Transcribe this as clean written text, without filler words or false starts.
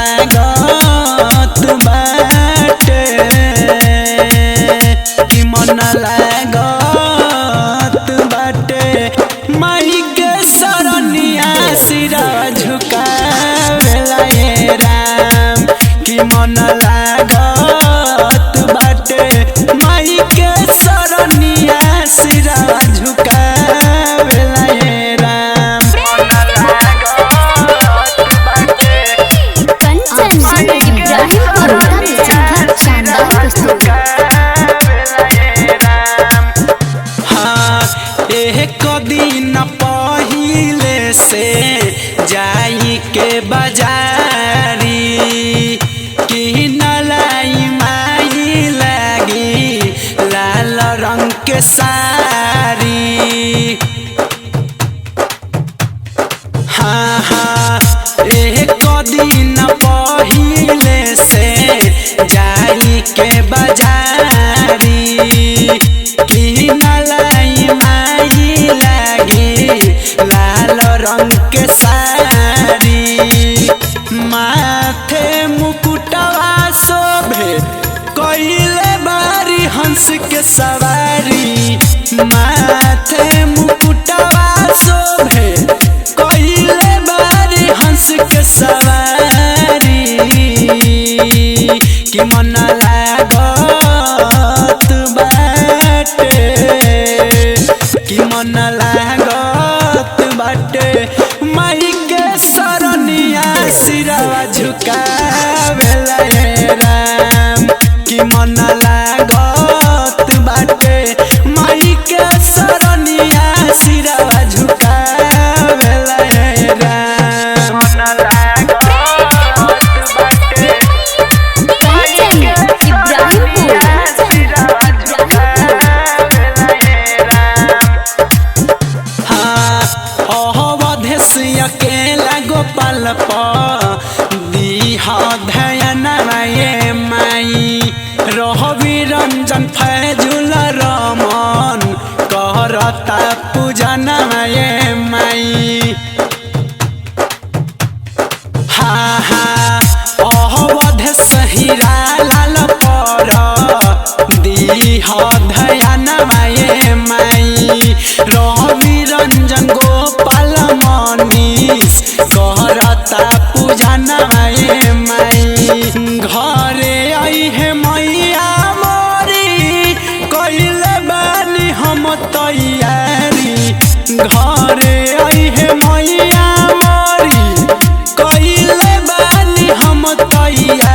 लागत बाटे कि मन लागत बाटे माई के सरनिया सिरा झुकावेला ये राम कि मन लागत बाटे माई के सरनिया सिरा झुकावेला ये राम एक दिन पहिले से जाई के बाजारी कि नलाई माई लगी लाल रंग के सारी। एक दिन पहिले से जाई के बाजारी कि नलाई माई लगी लाल रंग के सारी। माथे मुकुटवा शोभे कइले बारी हंस के सवारी माथे मुकुटवा शोभे कइले बारी हंस के सवारी कि मन लागत बाटे कि मन लागत बाटे माई के सरनिया सिरवा झुकावेला ये राम कि मन लागत बाटे माई के सरनिया सिरवा झुकावेला ये राम मन लागत बाटे माई के सरनिया सिरवा झुकावेला ये राम। अकेला गोपाल दीहा ध्यान ये माई रहबी रंजन फैजुल रमन करता पूजन ये माई। अवधेश हीरा लाल पर दीहा ध्यान ये माई रहबी रंजन गोपाल मनीष करता पूजन ये माई। घरे आई है मैया मोरी कइले बानी हम तैयारी घरे आई है मैया मोरी कइले बानी हम तैयारी